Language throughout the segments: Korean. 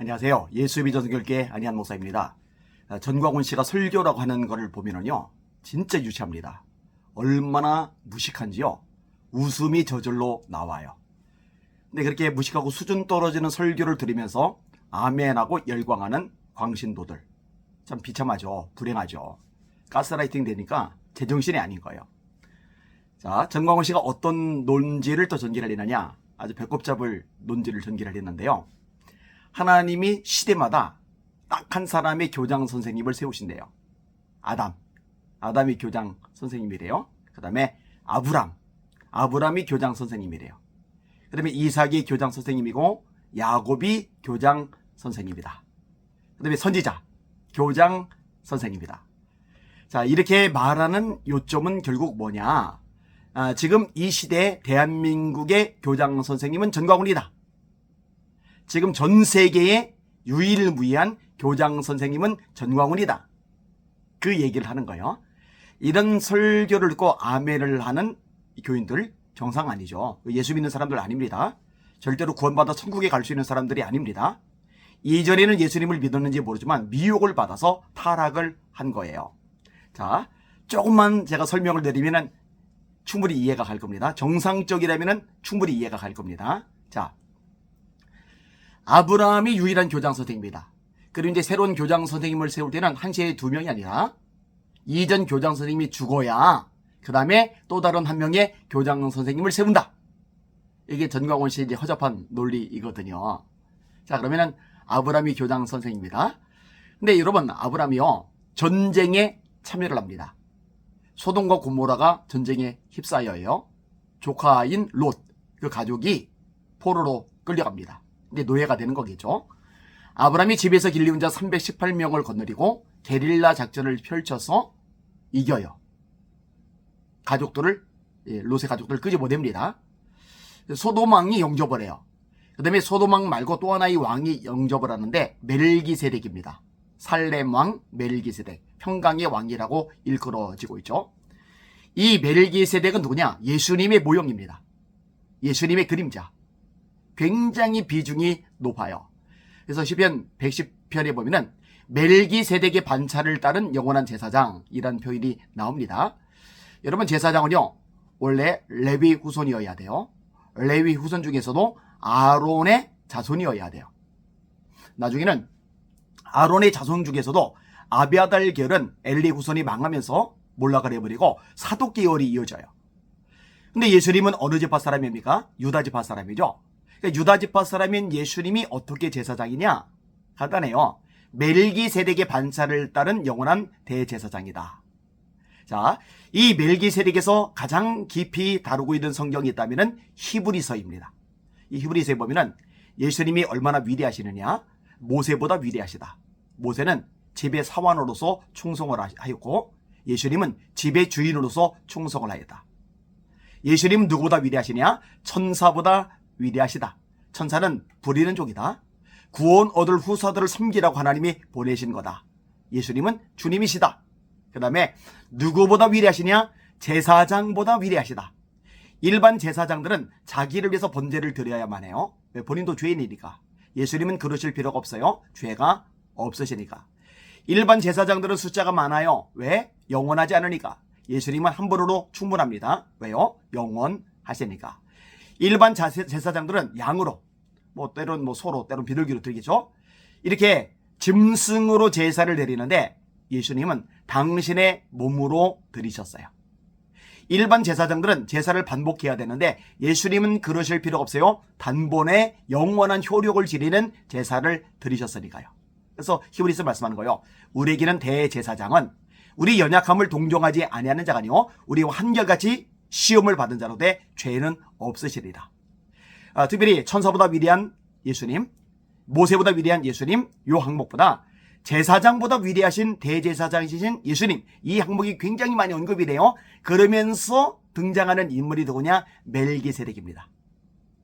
안녕하세요. 예수의 전선교회 안희한 목사입니다. 전광훈 씨가 설교라고 하는 것을 보면은요, 진짜 유치합니다. 얼마나 무식한지요. 웃음이 저절로 나와요. 근데 그렇게 무식하고 수준 떨어지는 설교를 들으면서 아멘하고 열광하는 광신도들. 참 비참하죠. 불행하죠. 가스라이팅 되니까 제정신이 아닌 거예요. 자, 전광훈 씨가 어떤 논지를 또 전개를 했느냐. 아주 배꼽 잡을 논지를 전개를 했는데요. 하나님이 시대마다 딱 한 사람의 교장 선생님을 세우신대요. 아담이 교장 선생님이래요. 그 다음에 아브람이 교장 선생님이래요. 그 다음에 이삭이 교장 선생님이고 야곱이 교장 선생님이다. 그 다음에 선지자 교장 선생님이다. 자, 이렇게 말하는 요점은 결국 뭐냐. 지금 이 시대의 대한민국의 교장 선생님은 전광훈이다. 지금 전 세계의 유일무이한 교장 선생님은 전광훈이다. 그 얘기를 하는 거예요. 이런 설교를 듣고 아멘을 하는 교인들 정상 아니죠. 예수 믿는 사람들 아닙니다. 절대로 구원받아 천국에 갈 수 있는 사람들이 아닙니다. 이전에는 예수님을 믿었는지 모르지만 미혹을 받아서 타락을 한 거예요. 자, 조금만 제가 설명을 드리면 충분히 이해가 갈 겁니다. 정상적이라면 충분히 이해가 갈 겁니다. 자, 아브라함이 유일한 교장 선생님입니다. 그리고 이제 새로운 교장 선생님을 세울 때는 한시에 2명이 아니라 이전 교장 선생님이 죽어야 그 다음에 또 다른 한 명의 교장 선생님을 세운다. 이게 전광훈 씨의 이제 허접한 논리이거든요. 자, 그러면은 아브라함이 교장 선생님입니다. 근데 여러분, 아브라함이요, 전쟁에 참여를 합니다. 소돔과 고모라가 전쟁에 휩싸여요. 조카인 롯, 그 가족이 포로로 끌려갑니다. 근데 노예가 되는 거겠죠. 아브라함이 집에서 길리운 자 318명을 거느리고 게릴라 작전을 펼쳐서 이겨요. 롯의 가족들을 끄집어냅니다. 소돔 왕이 영접을 해요. 그 다음에 소돔 왕 말고 또 하나의 왕이 영접을 하는데 멜기세덱입니다. 살렘 왕 멜기세덱, 평강의 왕이라고 일컬어지고 있죠. 이 멜기세덱은 누구냐? 예수님의 모형입니다. 예수님의 그림자. 굉장히 비중이 높아요. 그래서 시편 110편에 보면은 멜기세덱의 반차를 따른 영원한 제사장이라는 표현이 나옵니다. 여러분, 제사장은요, 원래 레위 후손이어야 돼요. 레위 후손 중에서도 아론의 자손이어야 돼요. 나중에는 아론의 자손 중에서도 아비아달 계열은 엘리 후손이 망하면서 몰락을 해버리고 사독 계열이 이어져요. 근데 예수님은 어느 지파 사람입니까? 유다 지파 사람이죠. 그러니까 유다 지파 사람인 예수님이 어떻게 제사장이냐? 간단해요. 멜기세덱의 반차를 따른 영원한 대제사장이다. 자, 이 멜기세덱에서 가장 깊이 다루고 있는 성경이 있다면 히브리서입니다. 이 히브리서에 보면은 예수님이 얼마나 위대하시느냐? 모세보다 위대하시다. 모세는 집의 사환으로서 충성을 하였고 예수님은 집의 주인으로서 충성을 하였다. 예수님은 누구보다 위대하시냐? 천사보다 위대하시다. 천사는 부리는 종이다. 구원 얻을 후사들을 섬기라고 하나님이 보내신 거다. 예수님은 주님이시다. 그 다음에 누구보다 위대하시냐? 제사장보다 위대하시다. 일반 제사장들은 자기를 위해서 번제를 드려야만 해요. 왜? 본인도 죄인이니까. 예수님은 그러실 필요가 없어요. 죄가 없으시니까. 일반 제사장들은 숫자가 많아요. 왜? 영원하지 않으니까. 예수님은 한 번으로 충분합니다. 왜요? 영원하시니까. 일반 제사장들은 양으로, 때론 소로, 때론 비둘기로 드리겠죠. 이렇게 짐승으로 제사를 드리는데 예수님은 당신의 몸으로 드리셨어요. 일반 제사장들은 제사를 반복해야 되는데 예수님은 그러실 필요 없어요. 단번에 영원한 효력을 지니는 제사를 드리셨으니까요. 그래서 히브리서 말씀하는 거예요. 우리에게는 대제사장은 우리 연약함을 동정하지 아니하는 자가 아니요 우리와 한결같이 시험을 받은 자로 돼 죄는 없으시리라. 특별히 천사보다 위대한 예수님, 모세보다 위대한 예수님, 요 항목보다 제사장보다 위대하신 대제사장이신 예수님, 이 항목이 굉장히 많이 언급이 돼요. 그러면서 등장하는 인물이 누구냐? 멜기세덱입니다.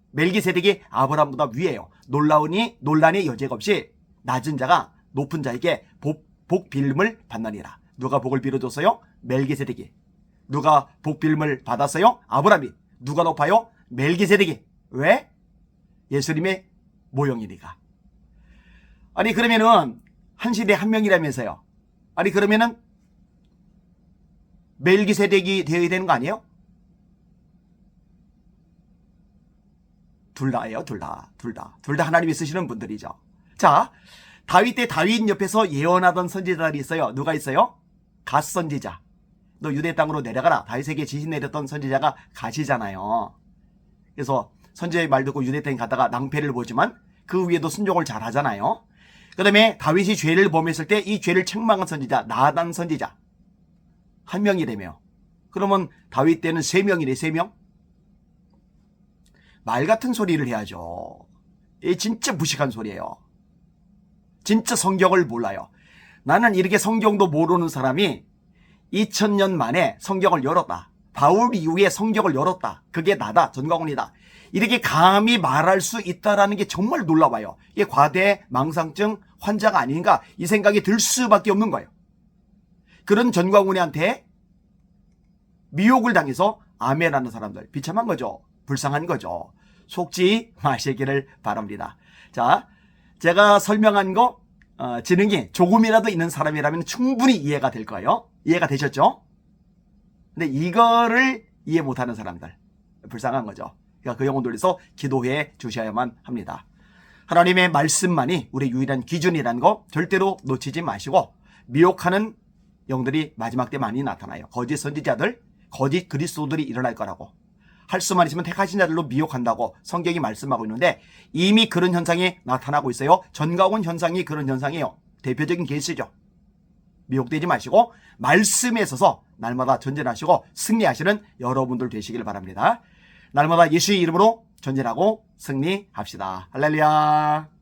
멜기세덱이 아브라함보다 위에요. 논란의 여지가 없이 낮은 자가 높은 자에게 복 빌음을 받느니라. 누가 복을 빌어줬어요? 멜기세덱이. 누가 복 빌음을 받았어요? 아브라함이. 누가 높아요? 멜기세덱이. 왜? 예수님의 모형이니까. 아니 그러면은 한 시대 한 명이라면서요. 아니 그러면은 멜기세덱이 되어야 되는 거 아니에요? 둘 다예요. 둘 다 하나님이 쓰시는 분들이죠. 자, 다윗 때 다윗 옆에서 예언하던 선지자들이 있어요. 누가 있어요? 갓 선지자. 너 유대 땅으로 내려가라. 다윗에게 지시 내렸던 선지자가 갓이잖아요. 그래서 선지자의 말 듣고 유대 땅에 가다가 낭패를 보지만 그 위에도 순종을 잘 하잖아요. 그 다음에 다윗이 죄를 범했을 때 이 죄를 책망한 선지자 나단 선지자 한 명이라며. 그러면 다윗 때는 3명이네. 3명? 말 같은 소리를 해야죠. 이 진짜 무식한 소리예요. 진짜 성경을 몰라요. 나는 이렇게 성경도 모르는 사람이 2000년 만에 성경을 열었다. 바울 이후에 성경을 열었다. 그게 나다. 전광훈이다. 이렇게 감히 말할 수 있다라는 게 정말 놀라워요. 이게 과대 망상증 환자가 아닌가 이 생각이 들 수밖에 없는 거예요. 그런 전광훈이한테 미혹을 당해서 아멘하는 사람들 비참한 거죠. 불쌍한 거죠. 속지 마시기를 바랍니다. 자, 제가 설명한 거 지능이 조금이라도 있는 사람이라면 충분히 이해가 될 거예요. 이해가 되셨죠? 근데 이거를 이해 못하는 사람들 불쌍한 거죠. 그러니까 그 영혼 돌려서 기도해 주셔야만 합니다. 하나님의 말씀만이 우리 유일한 기준이라는 거 절대로 놓치지 마시고 미혹하는 영들이 마지막 때 많이 나타나요. 거짓 선지자들, 거짓 그리스도들이 일어날 거라고. 할 수만 있으면 택하신 자들로 미혹한다고 성경이 말씀하고 있는데 이미 그런 현상이 나타나고 있어요. 전가온 현상이 그런 현상이에요. 대표적인 케이스죠. 미혹되지 마시고 말씀에 있어서 날마다 전진하시고 승리하시는 여러분들 되시길 바랍니다. 날마다 예수의 이름으로 전진하고 승리합시다. 할렐루야.